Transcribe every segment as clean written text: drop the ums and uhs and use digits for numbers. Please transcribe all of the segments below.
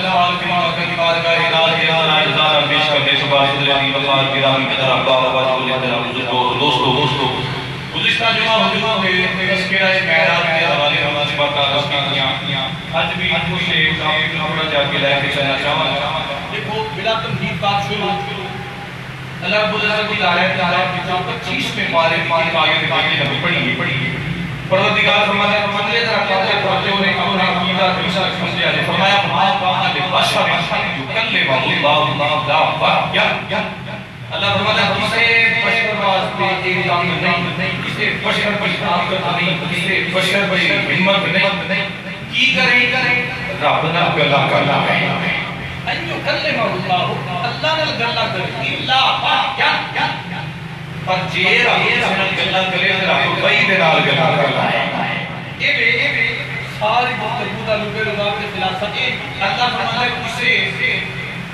پال کی بارگاہ الہی اندر اجزانا پیش کرنے شبہ صدرینی وقار گرامی قدر احباب واجب الاحترام دوستو گزشتہ جمعہ ہوئے تذکرہ معراج کے حوالے ہماری باتیں کیاں آج بھی کچھ ایک کام جا کے لے کے چلنا چاہاں دیکھو بلا تمہید بات شروع اللہ رب العزت کی آیت کتاب 25 میں پارے کی آیت پڑھی پروردگار فرماتا ہے مطلع ذرا قاضی پڑھتے ہوئے اپنا عقیدہ دوسرا سمجھے آلے فرمایا بشر یکلم اللہ اللہ فرماتا ہے اسے بشر واسطے ایک طاقت نہیں اسے بشر بڑی طاقت نہیں اسے بشر بڑی ہمت نہیں کی کریں رب نہ گلا کرنا ہے ان یکلم اللہ اللہ نال گلا کرے الا کیا پر جیر آسنال گلا کرے رب بھائی دے نال گلا کرنا ہے اے بے ساری گفتگو دا لبے رضا کے خلاف ہے اللہ فرماتا ہے اسے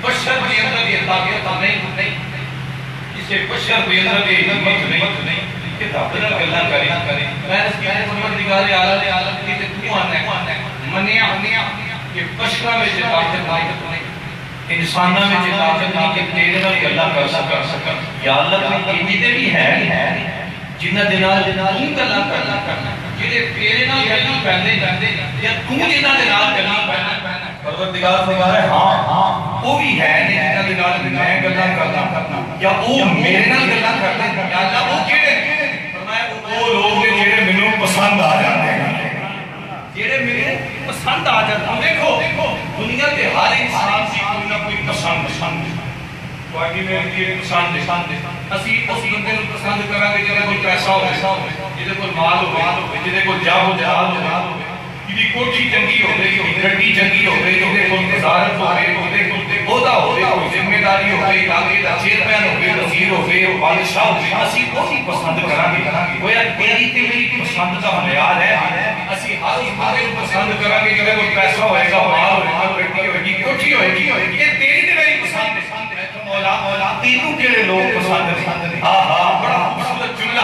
بشر کے اندر یہ طاقت نہیں اسے بشر کے اندر یہ ہمت نہیں کہ رب نال گلا کرے میں اس کی پروردگار عالم کی تو آنا ہے منیا کہ بشر میں طاقت نہیں انسانہ میں طاقت نہیں کہ تیرے نال گلا کر سکا یا اللہ نے کیتے بھی ہے جنہ دے نال تو گلا کرنا جڑے تیرے نال گلا کرنے یا تو جنہ دے نال گلا کرنا پروردگار فرماتا ہے ہاں وہ بھی ہے جنہ دے نال میں گلا کرنا یا وہ میرے نال گلا کرنا یا اللہ وہ کیڑے فرمایا وہ لوگ نے جڑے مینوں پسند آ جاندے ہیں جڑے میرے پسند آ جاندے ہیں دیکھو دنیا کے ہر انسان کی کوئی نہ کوئی پسند باقی میں یہ پسند اسی اس بندے کو پسند کریں گے جنہیں کوئی پیسہ ہو جنہیں کوئی مال ہو جنہیں کوئی جاہ ہو جنہیں کوٹھی چنگی ہو گئی گھڑی چنگی ہو گئی جنہیں کوئی وزارت ہو گئی عہدہ ہو گئی ذمہ داری ہو گئی علاقے کا چیئرمین ہو گئی وزیر ہو گئی بادشاہ ہو گئی اسی کوئی پسند کریں گے وہ یار تیری تے میری پسند کا معیار ہے اسی ہر بندے کو پسند کریں گے جنہیں کوئی پیسہ ہوئے گا مال ہوئے گا گھڑی ہوئے گی کوٹھی ہوئے گی یہ تیری تے میری پسند مولا تینوں کیڑے لوگ پسند ہاں بڑا خوبصورت جملہ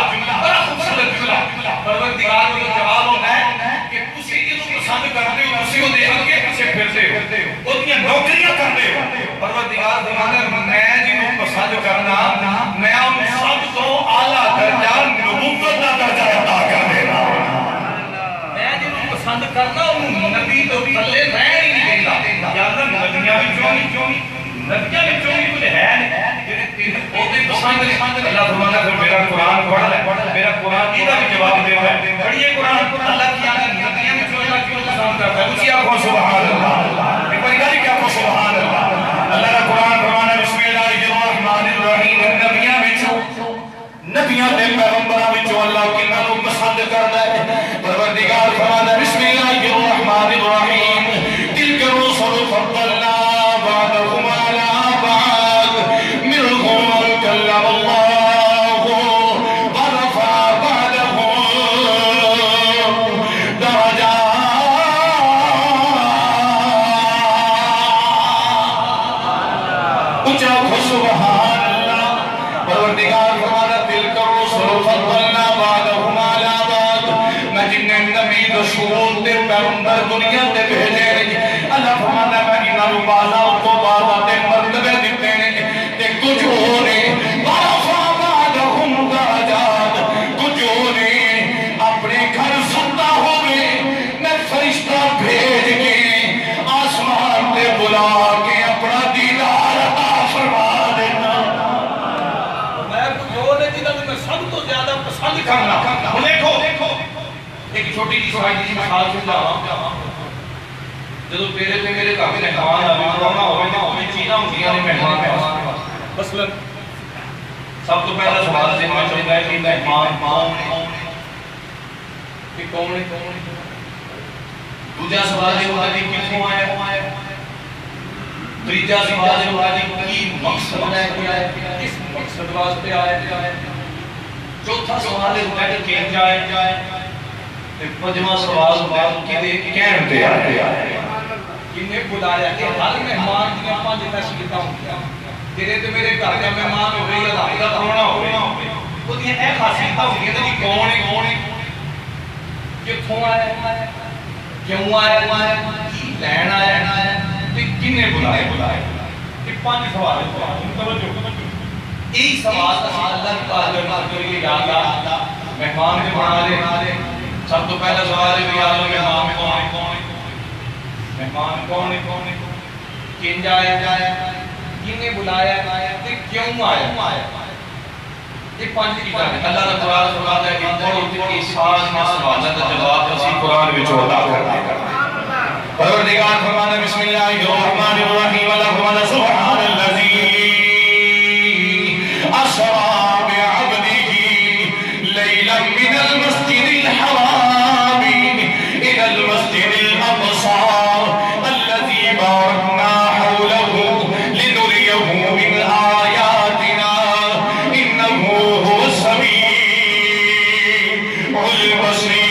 پروردگار کو جواب ہونا ہے کہ تسی جنوں پسند کرتے ہو تسی دے اگے پیچھے پھرتے ہو اودیاں نوکریاں کرتے ہو پروردگار فرماتا ہے میں جنوں پسند کرنا میں ان سب تو اعلی درجہ نبوت دا درجہ عطا کر دینا میں جنوں پسند کرنا انہوں نبی تو تھلے رہن ہی نہیں دیندا یا اللہ نبیاں وچوں نبیاں وچوں بھی کچھ ہے اللہ فرماتا ہے میرا قرآن پڑھ لے میرا قرآن کی بھی جواب دے رہا ہے پڑھیے قرآن اللہ کی آگے نبیاں میں جو اللہ کیوں پسند کرتا ہے اسی آپ کو سبحان اللہ ایک بار گالی کیا کو سبحان اللہ اللہ کا قرآن فرمانا بسم اللہ الرحمن الرحیم نبیاں میں نبیاں دے پیغمبراں وچوں اللہ کنا لوگ پسند کرتا ہے پروردگار فرماتا ہے بسم اللہ الرحمن الرحیم تلک الرسل فضلنا بعضهم على بعض منهم من كلم الله ورفع بعضهم درجات اچھا سبحان اللہ پروردگار فرماتا تلک الرسل فضلنا بعضهم على بعض میں جنہیں نبی رسول تے پیغمبر دنیا تے بھیجے اللہ فرماتا ہے میں انہاں نوں بالا تو بالا تے مرتبے دتے نے تے کچھ ہو نے ورفع بعضهم درجات کچھ ہو نے اپنے گھر ستا ہوئے میں فرشتہ بھیج کے آسمان تے بلا کے اپنا دیدار عطا فرما دینا میں جو نے جنہاں میں سب تو زیادہ پسند کرنا دیکھو ایک چھوٹی سی سوائٹی مثال سمجھاواں جدو تیرے تے میرے گھر میں مہمان آوے نا ہوے چیزاں ہوندیاں نے مہمان مثلا سب تو پہلا سوال ذہن میں چلدا ہے کہ مہمان کون کہ کون دوسرا سوال یہ ہوتا ہے کہ کتھوں آیا تیسرا سوال یہ ہوتا ہے کہ مقصد ہے کس مقصد واسطے آیا چوتھا سوال یہ ہوتا ہے کہ کیوں جائے پنجواں سوال ہوتا ہے کہ کہن تے آیا جنہیں بلایا کہ ہر مہمان دیا پانچ تشکیلہ ہوگیا تیرے تے میرے گھر کا مہمان ہو گئی اللہ کا پرونا ہو گئی وہ دیا اے خاصیتہ ہوگی کہ کون ہے کتھوں آیا کیوں آیا کی لین آیا کنے بلائے یہ 5 سوال ایک سوال اللہ کی تعالیٰ کریے یا اللہ مہمان کے بنا لے سب تو پہلا سوال ہے یا اللہ مہمان کون ہے کن جائے کنے بلایا کیوں آیا یہ 5 چیزیں اللہ نے قرآن فرماتا ہے کہ پڑھو کہ سال میں سوالہ کا جواب اسی قرآن میں عطا کرنے کا پروردگار فرماتا ہے بسم اللہ الرحمن الرحیم اللہم سبحان الذی اسرا بعبده لیلا من المسجد الحرام الى المسجد الاقصى الذي باركنا حوله لنريه من آياتنا انه هو السميع البصير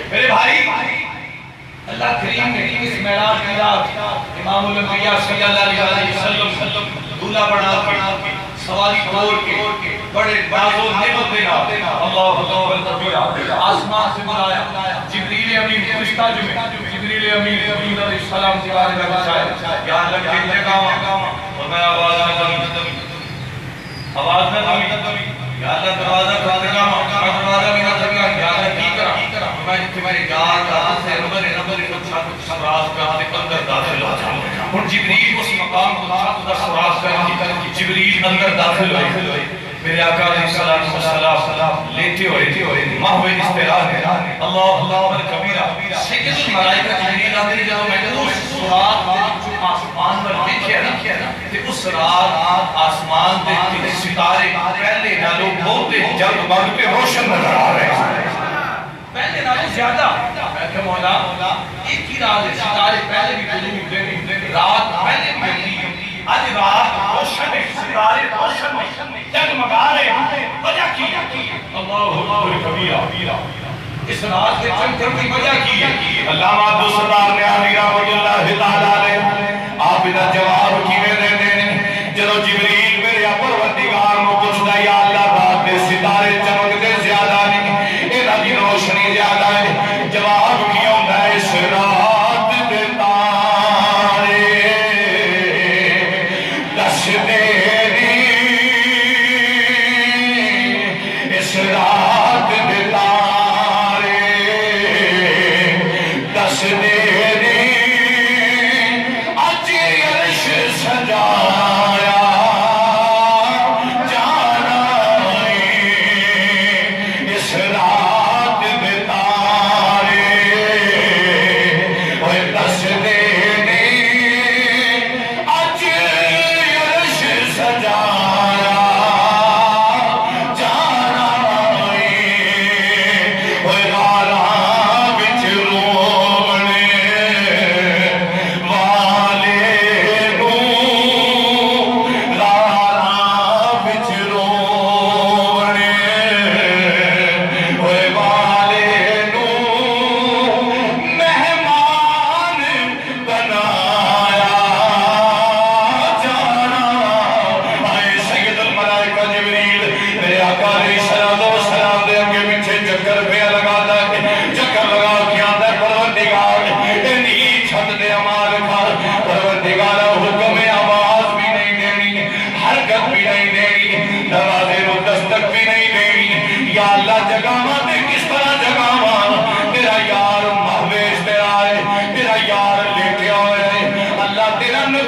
میرے بھائی اللہ کریم نے اس معراج کی رات امام الانبیاء صلی اللہ علیہ وسلم دولہ بنا کے سواری توڑ کے بڑے بازو نعمت دینا اللہ آسمان سے بلایا جبریل امین فرشتہ جبریل امین علیہ السلام سے بارے میں بچائے یا اللہ کے جگہ اور میں آواز میں دمی یا اللہ دروازہ کا دگاما دروازہ میں نہ دگا یا اللہ کی کرا میں تمہاری جان کا سے نمبر سراز کا اندر داخل ہو جاؤں اور جبریل اس مقام کو سراز کا جبریل اندر داخل ہوئے میرے آقا علیہ السلام لیتے ہوئے محوِ استراحت ہے اللہ اکبر کبیرہ سید الملائکہ جبریل آتے جب میں کہتا ہوں سراغ جو آسمان پر دیکھے نا کہ اس رات آسمان دیکھتے ستارے پہلے نالوں بہت جلد بگ پہ روشن نظر آ رہے ہیں پہلے نالوں زیادہ میں کہ مولا ایک ہی رات ہے ستارے پہلے بھی قلوب رات پہلے بھی ہوتی آج رات روشن ہے ستارے روشن ہے جگمگا رہے ہیں وجہ کی اللہ اکبر کبیرہ اس رات کے چمکن کی وجہ کی علامہ عبدالستار نعانی رحمت اللہ تعالیٰ علیہ آپ ادھر جواب کی میں دے دیں جنہوں جبریل میرے پروردگار کو پوچھتا یا اللہ رات میں ستارے چمکتے زیادہ نہیں انہاں کی روشنی زیادہ ہے جواب کیوں ہے اس رات دے تارے دس دینے اس رات دے تارے دس دینے اچھی عرش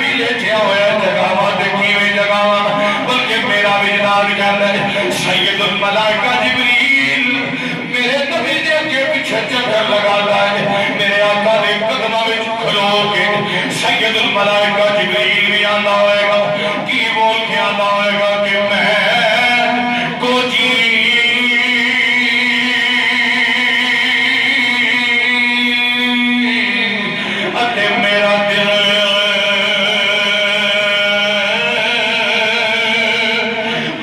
بھی لیٹیا ہوا جگاواں تے کیویں جگاواں بلکہ میرا وجدان کہندا ہے سید الملائکہ جبریل میرے نبی دے اگے پیچھے چکر لگاتا ہے میرے آقا دے قدماں وچ کھلو کے سید الملائکہ جبریل بھی آندا ہوئے گا کی بول کے آندا ہوئے گا کہ میں کو جی اتے میرا دل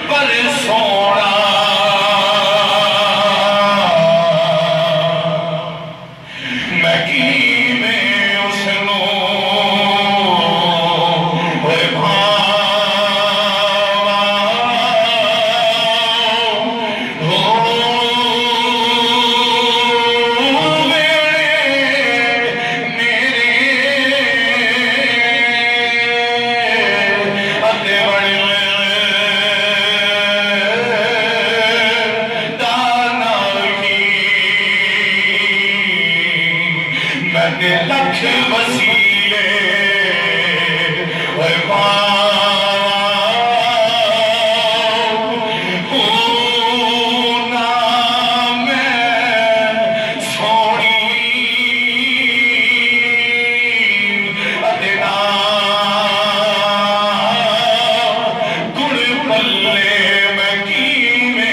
پر سونا میں کی میں اس نو ہوئے لکھ وسیلے ہوئے نام سونی ادنا گڑ پلے میں کی میں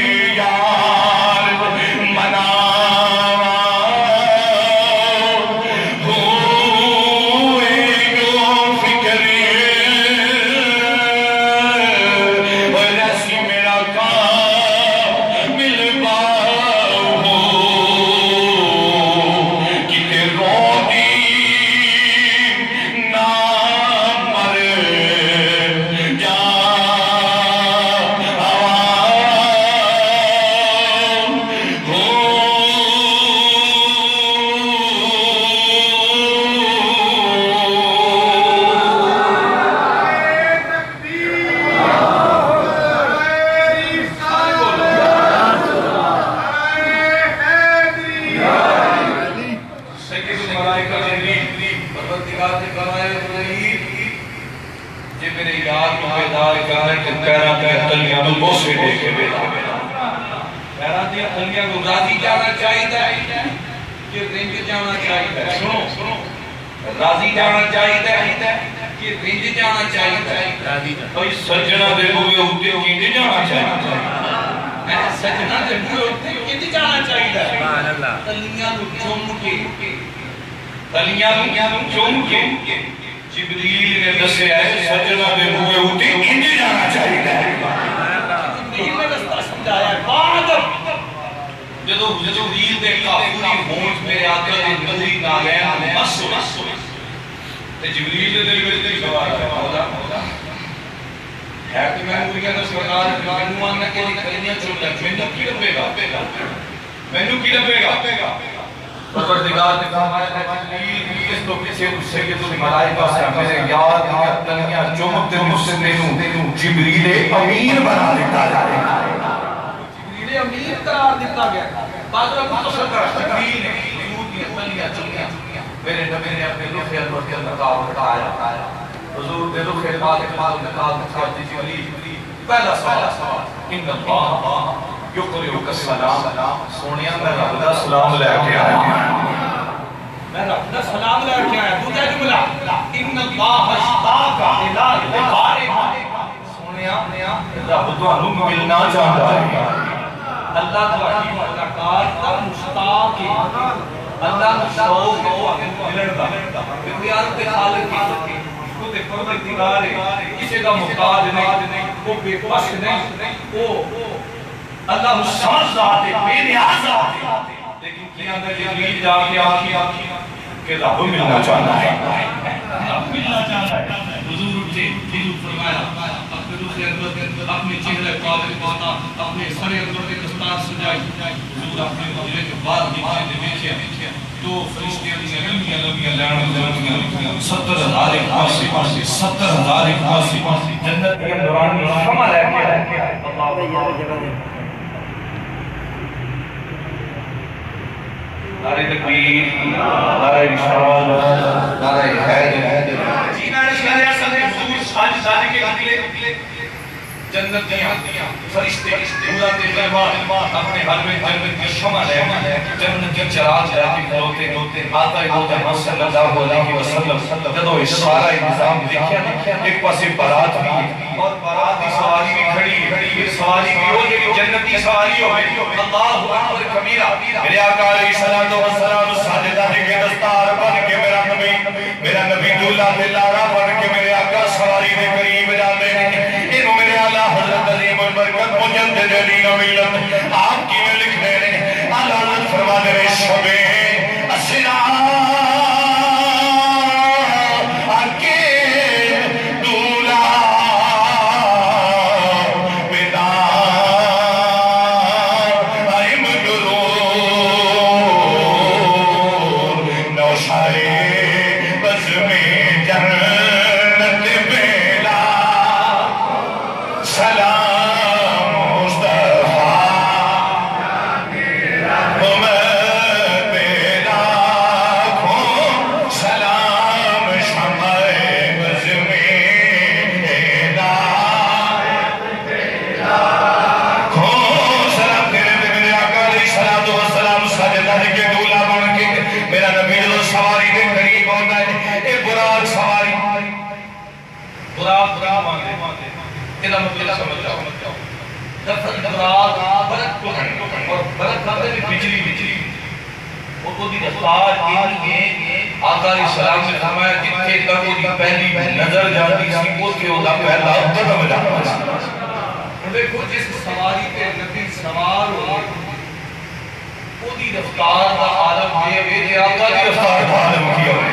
یار منا راضی جانا چاہیے کہ رنج جانا چاہیے سنو راضی جانا چاہیے کہ رنج جانا چاہیے بھائی سجنا دے ہوئے ہوتے کیندے جانا چاہیے سجنا دے ہوئے ہوتے کیندے جانا چاہیے تلیاں نو چوم کے جبریل نے دسیا ہے سجنا دے ہوئے ہوتے کیندے جانا چاہیے جبریل نے رستہ سمجھایا ہے بعد جدو جبریل دے کافوری ہونٹ میرے آقا دے نظری نالین مس تے جبریل دے دل وچ سوال ہے مولا ہے کہ میں کوئی کہنا سرکار مینوں آنا کہ کلیاں چن لگ مینوں کی لبے گا مینوں کی لبے گا پروردگار نے فرمایا جبریل اس تو پیچھے سید الملائکہ سے میرے یاد ہے تنیاں چمک تے مسنے نو جبریل امین بنا دیتا جائے جبریل امین قرار دیتا گیا بعد میں مختصر کر جبریل نے حضور کی تنیاں چنیاں میرے نبی نے اپنے لوح انور کے اندر کہا بتایا حضور دے لوح انور میں کہا جبریل پہلا سوال ان اللہ یقرئک السلام سونیا میں رب دا سلام لے کے آیا میں رب دا سلام لے کے آیا دوسرا جملہ ان اللہ اشتاق الی لقائک سونیا رب تانوں ملنا چاہتا ہے اللہ تواڈی ملاقات دا مشتاق ہے اللہ شوق ہے ملن دا بیان تے خالق ہے کو تے پروردگار ہے کسی دا محتاج نہیں وہ بے بس نہیں وہ اللہ سمجھ ذات ہے بے نیاز ذات ہے لیکن کیا اندر جبریل جا کے آخی کہ رب ملنا چاہتا ہے رب ملنا چاہتا ہے حضور اٹھے حضور فرمایا اپنے روح انور اپنے چہرے پاک پاتا اپنے سر انور کے دستار سجائی حضور اپنے مجلے کے بعد نیچے دے بیٹھے تو فرشتے نے لمبیاں لائناں 70,000 ایک پاسے 70,000 ایک پاسے جنت کے دوران شمع لے کے اللہ نعرہ تکبیر، نعرہ رسالت، نعرہ حیدر۔ جینا رسالت اصل حضور ساج ساج کے نکلے جنتیاں فرشتے حضرت غیبات اپنے حلم جنت کی شمع ہے، جنت کی چراغ ہے کہ کھلوتے آتا محمد صلی اللہ علیہ وسلم جدو اس سارا انتظام دیکھا ایک پاسے بارات بھی اور بارات کی سواری بھی کھڑی، سواری بھی ہو لیکن جنتی سواری ہو اللہ اکبر کبیرہ۔ میرے آقا علیہ السلام ساجدہ کے دستار بن کے میرا نبی دولہ دلارہ بن کے میرے آقا سواری دے قریب جاتے ہیں۔ انہوں میرے اعلیٰ حضرت عظیم البرکت مجدد دین و ملت آپ کی میں لکھ دے رہے اللہ فرما دے رہے شبے اسرا آقا علیہ السلام نے فرمایا جتنے تک وہ پہلی نظر جاتی سی وہ کے اولا پہلا قدم جاتا ہے۔ دیکھو جس سواری پہ نبی سوار ہو وہ دی رفتار کا عالم یہ آقا دی رفتار کا عالم کیا ہوئے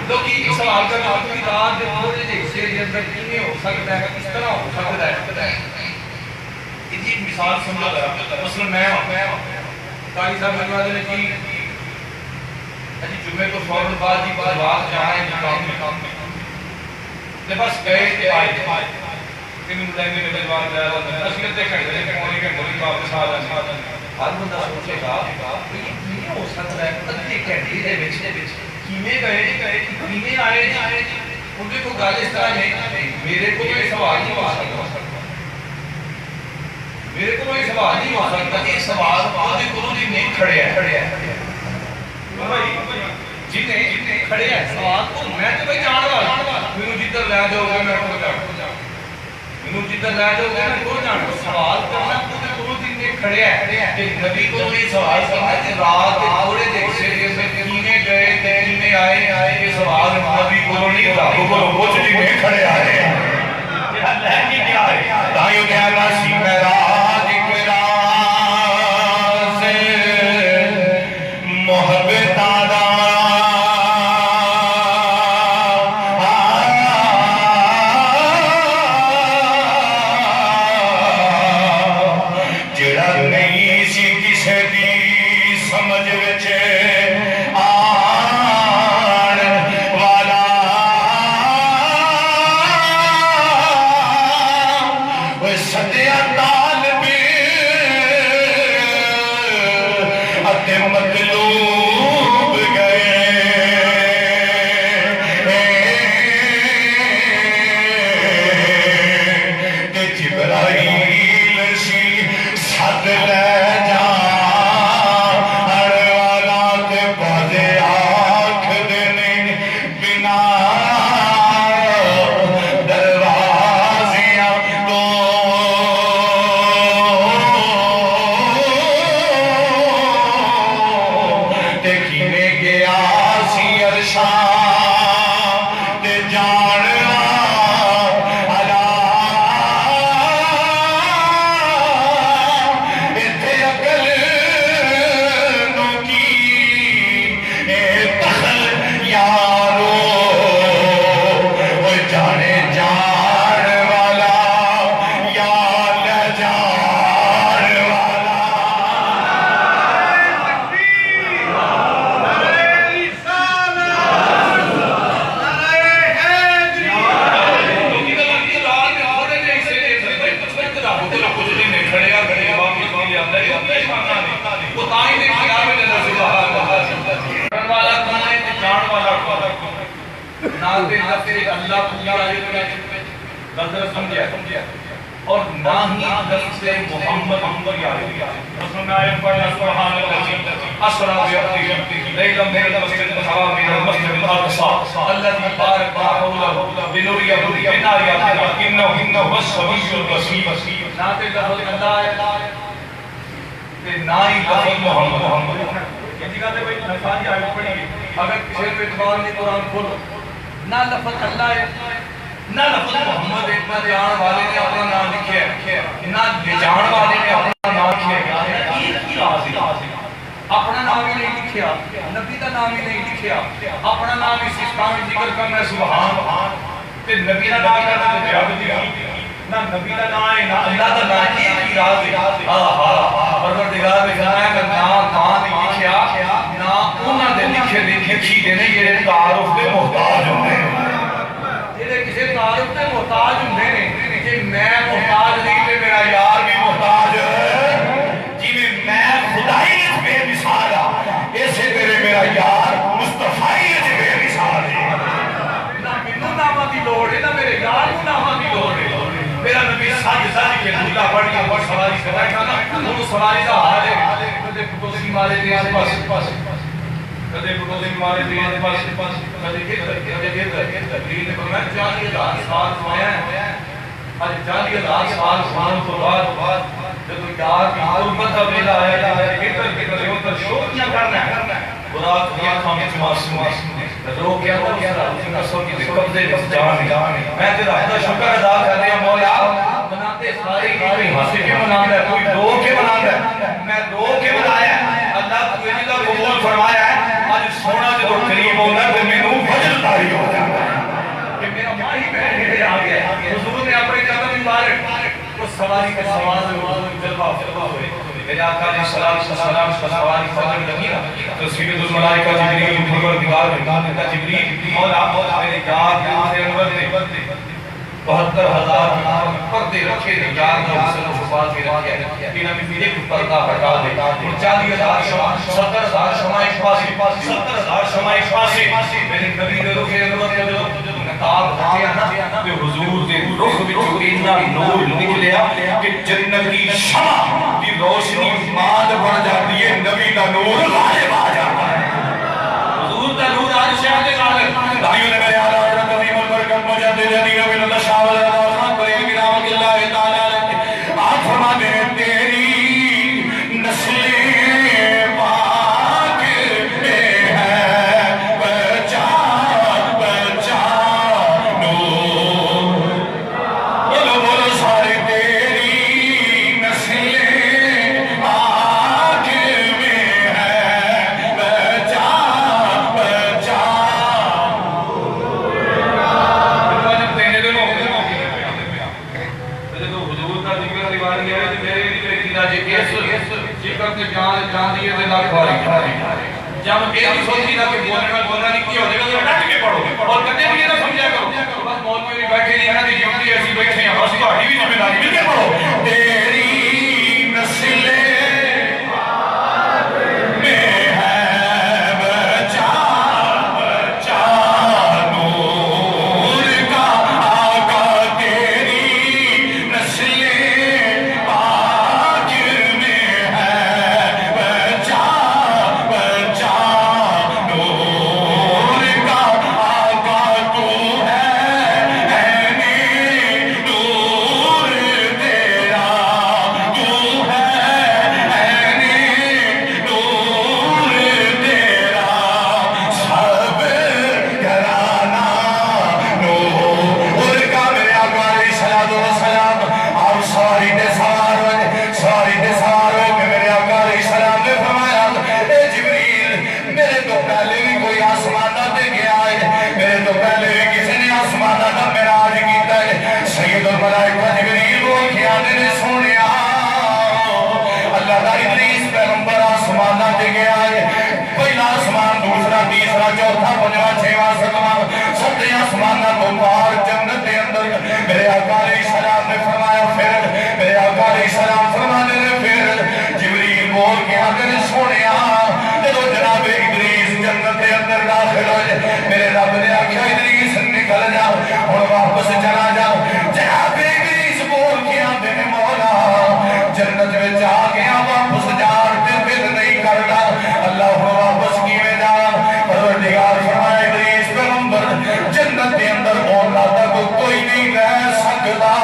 کیونکہ ایک سوال کرنا اپنی رات دے پورے جے حصے کے اندر کینے ہو سکتا ہے کس طرح ہو سکتا ہے۔ یہ مثال سمجھا گیا مثلا میں قاری صاحب مجھوادے نے کی جمعے کو فوراً بعد ہی بات جہاں کام میں بس گئے کہ آئے تین مدائیں میں بجوار جائے نصیحت دیکھیں گے کہ مولی کے مولی کا واپس آ جائے ہر بندہ سوچے گا یہ کینے ہو سکتا ہے ادھے گھنٹے دے وچ کینے گئے کینے آئے ان کو گل اس طرح نہیں میرے کو یہ سوال نہیں ہو سکتا میرے کو یہ سوال نہیں ہو سکتا یہ سوال آدھے کو نہیں کھڑے ہیں جنہیں کھڑے ہیں سوال تو میں تو بھئی جان رہا میرے جدر لے جاؤ گے میں کو جاؤ میرے جدر لے جاؤ گے میں کو جاؤ سوال کرنا تو میں جنہیں کھڑے ہیں کہ نبی کو یہ سوال کرنا کہ رات تھوڑے دیکھ سے کینے گئے کینے آئے یہ سوال نبی کو نہیں تھا وہ جنہیں کھڑے آئے اللہ کی کیا ہے دائیوں نے اللہ سی میراج سے محبت آدھا اللہ کو کیا نظر سمجھا اور نہ ہی لفظ محمد کی آیت رسول میں آیت پڑھنا سبحان اللہ اسرا بعبده لیلا من المسجد الحرام الى المسجد الاقصى الذي باركنا حوله لنريه من آياتنا انه هو السميع البصير نہ تے لفظ اللہ تے نہ ہی لفظ محمد یہ جگہ تے بھائی نفاذی آیت پڑھی اگر کسی کو اعتبار نہیں قرآن کھولو نہ لفظ اللہ ہے نہ لفظ محمد ایک نہ جان والے نے اپنا نام لکھیا ہے نہ جان والے نے اپنا نام لکھیا ہے اپنا نام ہی نہیں لکھیا نبی کا نام ہی نہیں لکھیا اپنا نام اس اسلام میں ذکر کرنا سبحان تے نبی کا نام کرنا تے عبد نہ نبی کا نام ہے نہ اللہ کا نام ہے ایک ہی راز ہے پروردگار نے فرمایا کہ نام نہیں لکھیا نہ انہاں دے لکھی دے نہیں یہ تعارف دے محتاج ہوندے کسی تعارف تے محتاج ہوندے نے کہ میں محتاج نہیں تے میرا یار بھی محتاج جی میں خدائی وچ بے مثال ہاں ایسے تیرے میرا یار مصطفی وچ بے مثال ہے نہ مینوں ناماں دی لوڑ ہے نہ میرے یار کو ناماں دی لوڑ ہے میرا نبی سج کے دھولا پڑھ کے بڑ سواری سے بیٹھا نا وہ سواری دا حال ہے کدے پٹوسی مارے دے پاس کدے پٹوسی مارے دے پاس کدے تقریر نے فرمایا 40,000 سال سمایا ہے آج 40,000 سال سمان تو بعد جب یار کی قربت کا ویلا آیا ادھر کے کدے ادھر شوقیاں کرنا ہے برات کی آنکھوں میں معصوم رو کیا تو کیا رہا قسم کی قبضے میں جان میں تیرا شکر ادا کر رہا ہوں مولا مناتے سارے کوئی ہنس کے مناتا ہے کوئی رو کے مناتا ہے میں رو کے منایا اللہ تجھے کا قبول فرمایا ہے آج سونا جو قریب ہوتا ہے تو میں نو فجر تاری ہو جاتا ہے کہ میرا ماہی بہن میرے آگے حضور نے اپنے قدم مبارک اس سواری کے سوال میں جلوہ ہوئے میرے آقا علیہ السلام سواری فجر لگی نا تو سیدۃ الملائکہ جبریل پروردگار نے جبریل مولا میرے یار سے انور نے 72,000 پردے رکھے نے یار نے حسن و شفاعت کے رکھے کہ نبی ایک پردہ ہٹا دے 40,000 شمع 70,000 شمع ایک پاس 70,000 شمع ایک پاس میرے نبی نے رکھے انور نے جو نقاب رکھیا نا کہ حضور دے رخ وچوں اتنا نور نکلیا کہ جنت کی شمع دی روشنی ماد بن جاتی ہے نبی کا نور غالب آ جاتا ہے حضور کا نور آج شہر کے غالب بھائیوں نے میرے اعلیٰ حضرت عظیم البرکت مجدد علی رضی اللہ شاہ ولی اللہ کریم کرام اللہ تعالی آپ فرماتے ہیں تیری نسل پاک میں ہے بچا نور بولو سارے تیری نسل پاک میں ہے بچا جب ایک سوچی نہ کہ بولنا نہیں کیا ہو جائے گا ڈٹ کے پڑھو اور کدے بھی یہ نہ سمجھا کرو بس مولوی بیٹھے نہیں ہے کہ جمتی ایسی بیٹھے ہیں بس تہاڈی بھی ذمہ داری مل کے پڑھو تیری نسل میں ہے بچا نور کا آقا تیری نسل پاک میں ہے بچا نور کا آقا تو ہے نور تیرا تو ہے نور تیرا سب گھرانہ نور کا میرے آقا علیہ السلام آپ ساری دے سوار ہو کہ میرے آقا علیہ السلام نے فرمایا اے جبریل میرے تو پہلے بھی کوئی آسمانہ دے گیا ہے میرے تو پہلے بھی کسی نے آسمانہ کا معراج کیتا ہے سید الملائکہ جبریل وہ کیا نے سنیا اللہ کا ادریس پیغمبر آسمانہ دے گیا ہے پہلا آسمان دوسرا تیسرا چوتھا پنجواں چھواں ستواں ستے آسمانہ کو پار جنت کے اندر میرے آقا علیہ السلام نے فرمایا پھر میرے آقا علیہ السلام فرمانے نے پھر جبریل بول کے آگے نے سنیا جب جناب ادریس جنت کے اندر داخل ہوئے میرے رب نے آکھا ادریس نکل جاؤ اور واپس چلا جاؤ جناب ابلیس بول کے آتے ہیں مولا جنت میں جا گیا واپس جان تے پھر نہیں کرتا اللہ واپس کیویں جا پروردگار فرمائے ابلیس پیغمبر جنت کے اندر مولا تک کوئی نہیں رہ سکتا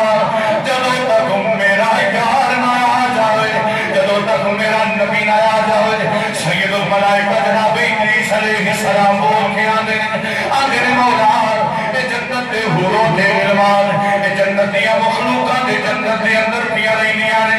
جدوں تک میرا یار نہ آ جائے جدوں تک میرا نبی نہ آ جائے سید الملائکہ جناب ابلیس علیہ السلام بول کے آتے ہیں مولا اے جنت دے حوروں دے غلمان اے جنت دیا مخلوقات دے جنت دے اندر پیا رہنیاں نے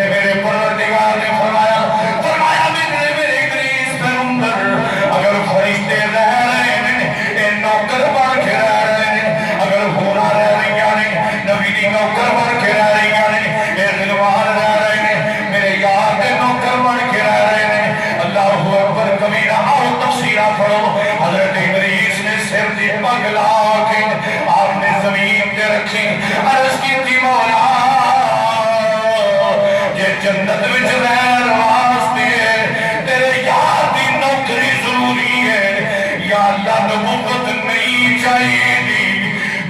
میرے پروردگار نے فرمایا میرے ابلیس پیغمبر اگر فرشتے رہ رہے ہیں اے نوکر بن کے رہ رہے ہیں اگر حورا رہ رہی نے نبی دی نوکر بن کے رہ رہی نے اے غلمان رہ رہے ہیں میرے یار دے نوکر بن کے رہ رہے ہیں اللہ اکبر کبیرہ آؤ تفسیرہ پڑھو حضرت ابلیس نے سر دی پگ لا کے آپ نے زمین تے رکھی عرض کی تھی مولا یہ جنت وچ رہن واسطے تیرے یار دی نوکری ضروری ہے یا اللہ نبوت نہیں چاہیے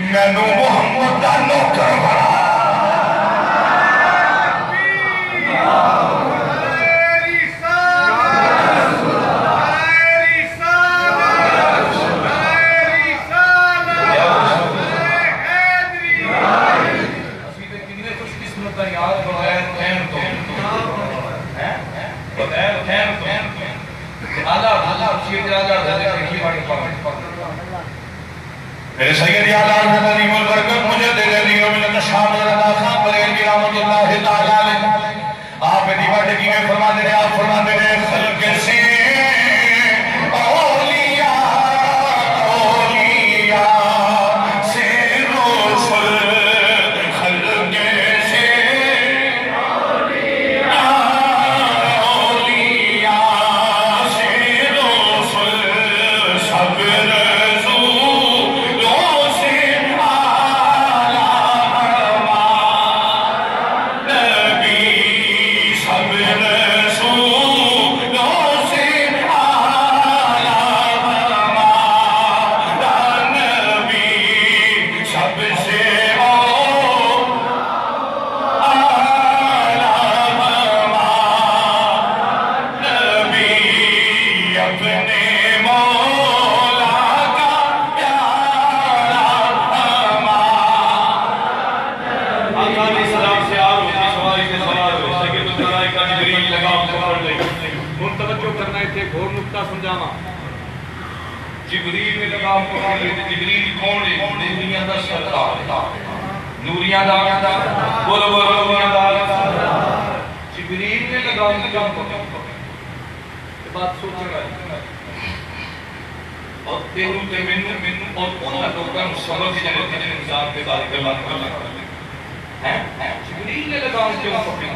مینوں محمد دا نوکر بنا میرے سید اعلیٰ حضرت عظیم البرکت مجدد علی امین الشام رضا خان بریلوی رحمۃ اللہ تعالی علیہ آپ دیوار کی میں فرماتے ہیں آپ فرماتے ہیں خلق سے اولیاء سے رسول خلق سے اولیاء سے رسول سب جبریل میں لگام پکڑ لیتے جبریل کون ہے نوریاں دا سردار نوریاں دا بولو نوریاں دا جبریل میں لگام پکڑ بات سوچ رہا ہے اور تیروں تے منوں اور انہاں لوکاں نوں سبق جنے انسان کے بارے میں بات کرنا ہے جبریل نے لگام کیوں پکڑی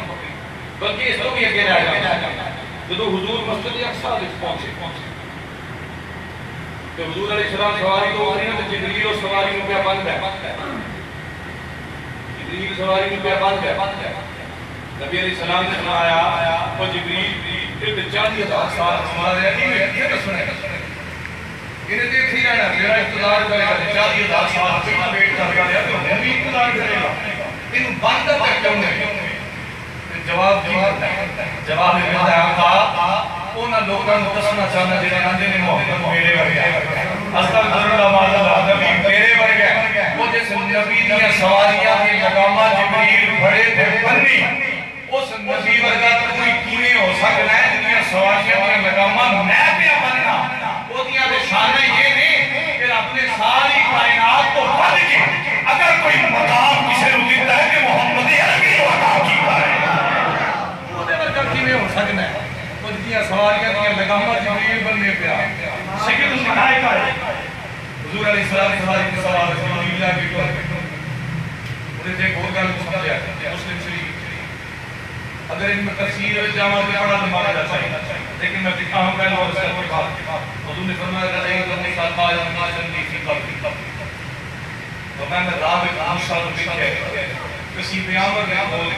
بلکہ اس کو بھی اگے رہ جاتا جب حضور مسجد اقصی وچ پہنچے تو حضور علیہ السلام سواری تو ہوئی تو جبریل اور سواری میں پہ بند ہے جبریل سواری میں پہ بند ہے نبی علیہ السلام نے فرمایا وہ جبریل تے 40,000 سال ہمارے یہ تو سنے انہیں دیکھ ہی رہنا میرا اقتدار کرے گا 40,000 سال کتنا ویٹ کر رہا ہے تو ہم بھی اقتدار کرے گا ان بند تک کیوں نہیں جواب یہ تھا انہاں لوگاں نوں دسنا چاہنا جڑے آندے نے محمد میرے ورگا استغفراللہ معاذ نبی میرے ورگا وہ جس نبی دیاں سواریاں کے لگاماں جبریل بڑے تھے بننی اس نبی ورگا کوئی کیویں ہو سکتا ہے جنہاں سواریاں کے لگاماں میں پیا بننا وہ دیاں نشانیں یہ نہیں کہ رب نے ساری کائنات کو بڑھ کے اگر کوئی مقام کسی نوں دیتا ہے کہ محمد عربی کو عطا کیتا ہے وہ دے ورگا کیویں ہو سکتا ہے سواریاں دیا لگامہ جبریل بننے پہ سید الملائکہ حضور علیہ السلام سواری کے سوال جبریل آگے کو انہیں دیکھ اور گل مسلم دیا مسلم شریف اگر ان میں تفسیر ہے جامعہ پہ پڑھا تو مانا جاتا ہے لیکن میں دکھا ہوں پہلے اور سر پر بات حضور نے فرمایا کہ ایک دن ساتھ آیا ناجن دی فی قبر تو میں راہ ایک موسیٰ رو بکھے کسی پیامبر نے بول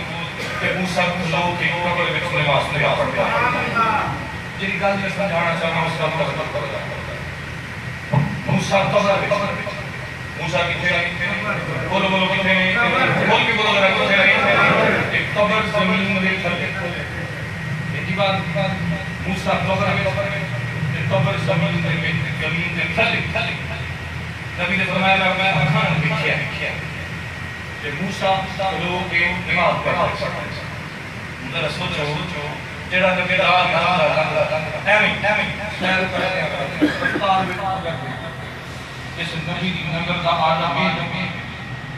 کہ موسیٰ کو لوگ کی قبر میں نماز نہیں پڑھتا جن گل میں سمجھانا چاہنا اس کا مطلب کر رہا موسیٰ قبر میں موسیٰ کتنے بولو بولو کتنے بول کے بولو ذرا کتنے ایک قبر زمین میں تھلے ایک بات موسیٰ قبر میں قبر زمین میں تھلے نبی نے فرمایا میں آخان میں کیا کہ موسیٰ لوگ کے نماز پڑھا ذرا سوچو جڑا نبی دار ایمین خیر کرتے ہیں اس نبی دی نظر دا عالم ہے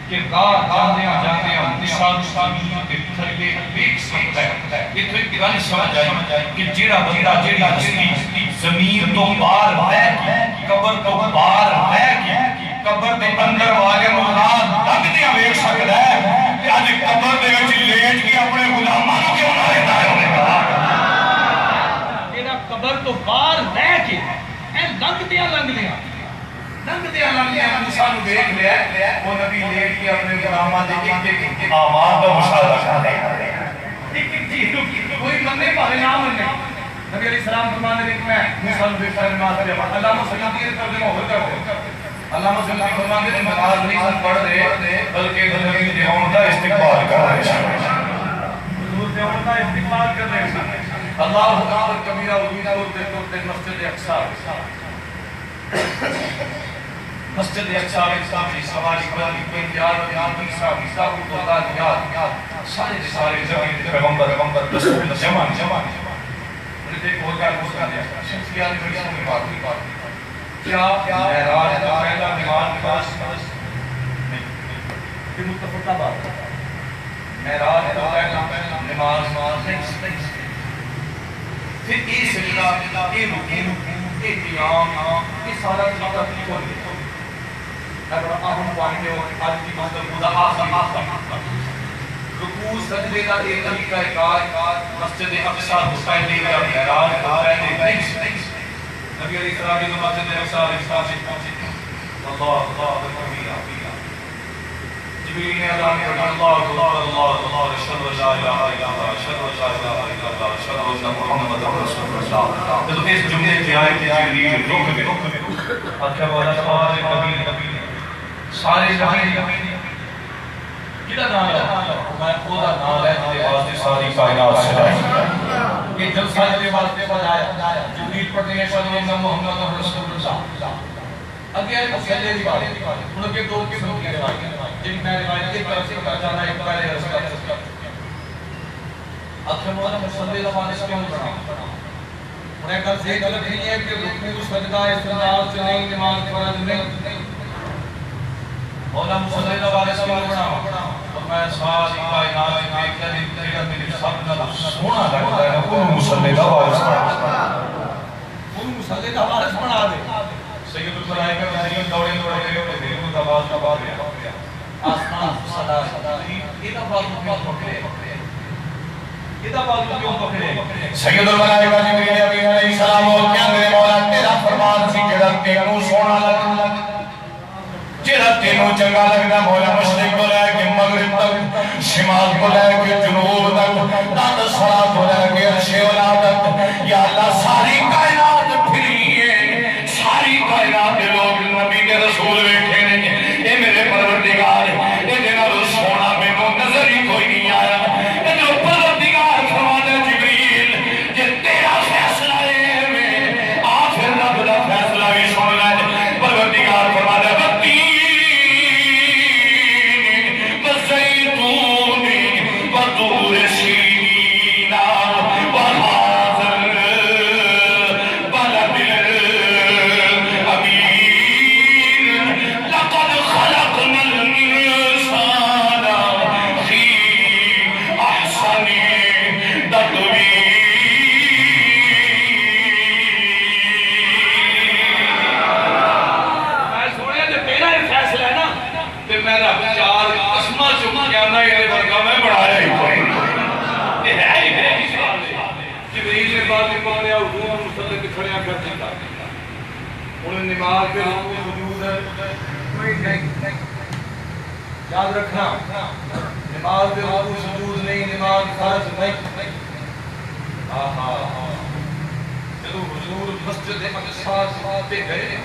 کہ رات جاندے ہیں نشان کے تھلے دیکھ سکتا ہے یہ تو ایک گل سمجھ آئی کہ جیڑا بندہ جیڑی ہستی زمین تو باہر ہے قبر تو باہر ہے قبر دے اندر والے مولاد لگدیاں ویکھ سکدا ہے تے اج قبر دے وچ لیٹ کے اپنے غلاماں نوں کیوں نہ رہندا ہے جیڑا قبر تو باہر رہ کے اے لنگدیاں انسان دیکھ لیا وہ نبی لیٹ کے اپنے غلاماں دے ایک آواز کا مشاہدہ کر رہے ہیں کوئی بندے پارے نام نہیں نبی علیہ السلام فرمانے لے کہ میں موسیٰ نبی فرمانے لے علامہ سیدی کے ترجمہ ہو کرتے علامہ سیدی فرمانے لے نماز نہیں سن پڑھ رہے بلکہ نبی نے ان کا استقبال کر رہے ہیں حضور نے ان کا استقبال کر رہے ہیں اللہ اکبر کبیرہ وجود کرتے مسجد اقصی مسجد اقصی کی سواری قرآن کی یاد عیسیٰ کو اللہ یاد سارے زمین پیغمبر رسول جمان انہیں دیکھ ہو گیا مسئلہ دیا شخصیات بڑی سنی بات کیا معراج کا پہلا نماز پاس نہیں یہ متفقہ بات معراج کا پہلا نماز نہیں پھر یہ سجدہ یہ رکوع یہ قیام یہ سارا چیزہ کی کھول گیا اگر اہم پوائنٹ ہے آج کی مطلب خدا آسان رکوع سجدے کا ایک طریقہ کار مسجد اقصی کو پہلے کا معراج کو پہلے نہیں نبی علیہ السلام کی مسجد اقصی اللہ جبریل نے اعلان کیا اللہ اشہد ان لا الہ الا اللہ اشہد ان لا الہ الا اللہ اشہد ان محمد رسول اللہ تو اس جملے کی آیت جبریل رک گئے اکھا والا سارے زمین کدا نام ہے میں خدا نام ہے تے واسطے ساری کائنات سجائی یہ جلسہ کے واسطے بنایا جبریل پڑھتے ہیں اشہد ان محمد رسول اللہ اگے مسئلے دی بات ان کے دو قسم کی روایت جن میں روایت ایک طرف سے پتہ چلا ایک پہلے رسول اکھا مولا مسئلے دا مانس کیوں بنا انہیں کل سے غلط نہیں ہے کہ رکوع سجدہ استناد سے نہیں نماز فرض نہیں مولا مسئلے دا مانس کیوں بنا اور میں ساری کائنات میں ایک طریقہ میری سب نہ سونا لگتا ہے ان مسئلے دا وارث بنا ان مسئلے دا وارث بنا دے سید القرآن کا مہرین دوڑے گئے دل کو دباز گیا آسمان صدا یہ دباز کیوں پکڑے یہ دباز کیوں پکڑے سید الملائکہ جبریل امین علیہ السلام اور کیا میرے مولا تیرا فرمان سی جڑا تینوں سونا لگتا جڑا تینوں چنگا لگتا مولا مشرق کو لے کے مغرب تک شمال کو لے کے جنوب تک داد سرا کو لے کے عرش اولا تک یا اللہ ساری کائنات پھری ہے ساری کائنات کے لوگ نبی کے رسول بیٹھے نہیں اے میرے پروردگار اے جنہاں سونا میں وہ نظر ہی کوئی نہیں آیا اے جو پروردگار فرماتا جبریل جے تیرا فیصلہ ہے میں آخر رب دا فیصلہ بھی سن لے پروردگار فرماتا بطین وزیتون وطور سینینا وحاضر بلد لقد خلقنا الإنسان في أحسن تقويم میں سوڑیا جو میرا ہی فیصلہ ہے نا کہ میرا چار قسمہ چکا کہنا یہ برگا میں بڑھایا ہی کوئی یہ ہے ہی میری جبریل نے بات پکڑیا حضور مصلی کے کھڑیا کر دیتا انہیں نماز کے رکوع وجود ہے یاد رکھنا نماز کے رکوع سجود نہیں نماز فرض نہیں جدو حضور مسجد اقصی پہ گئے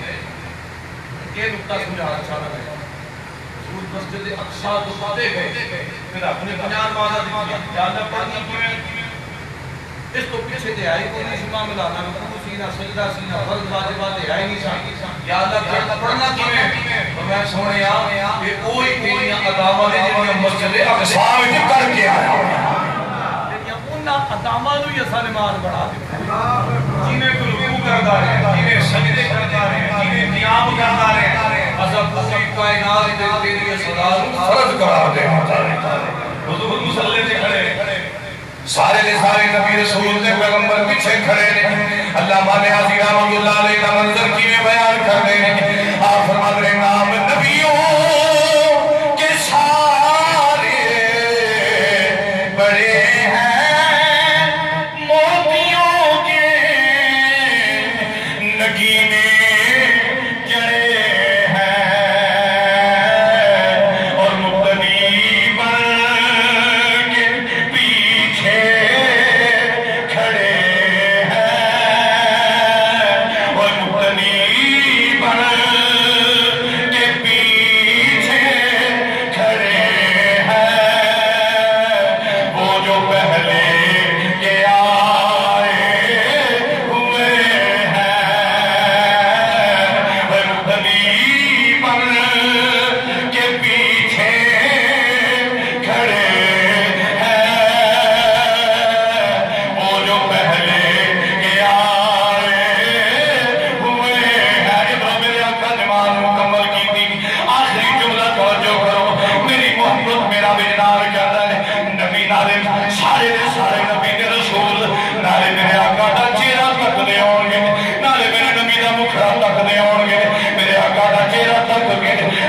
یہ نکتہ سمجھانا چاہتا ہے مسجد اقصا تو پاتے گئے پھر اپنے بنیان مانا دیکھا یا اللہ پڑھنا کیوں اس تو پیچھے دے آئی کوئی نہیں سما ملانا رکوع سینہ سجدہ سینہ فرض واجبات دے آئی نہیں سا یا اللہ پڑھنا کیوں اور میں سونے کہ کوئی تیریاں ادامہ نے جنہیں مسجد اقصا میں کر کے آیا تیریاں ادامہ نو یہ سالمان بڑھا دیتا جنہیں کو رکوع کرتا ہے جنہیں سجدے کرتا ہے جنہیں قیام کرتا ہے عذاب پوری کائنات دے تیری صلاح فرض کرا دے حضور مصلی دے کھڑے سارے دے سارے نبی رسول دے پیغمبر پیچھے کھڑے نے اللہ مانے حضی رحمت اللہ علیہ کا منظر کی میں بیان کر دے آپ فرماتے ہیں نام نبیوں کے سارے بڑے ہیں موتیوں کے نگینے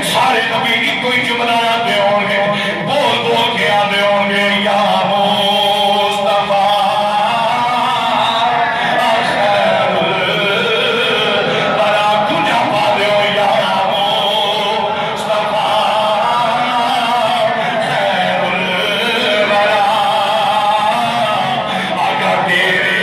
سارے نبی کوئی جملہ آتے ہوں گے بول بول کے آتے ہوں گے یا مصطفیٰ خیر الورا کجا پاتے ہو یا مصطفیٰ خیر الورا اگر تیرے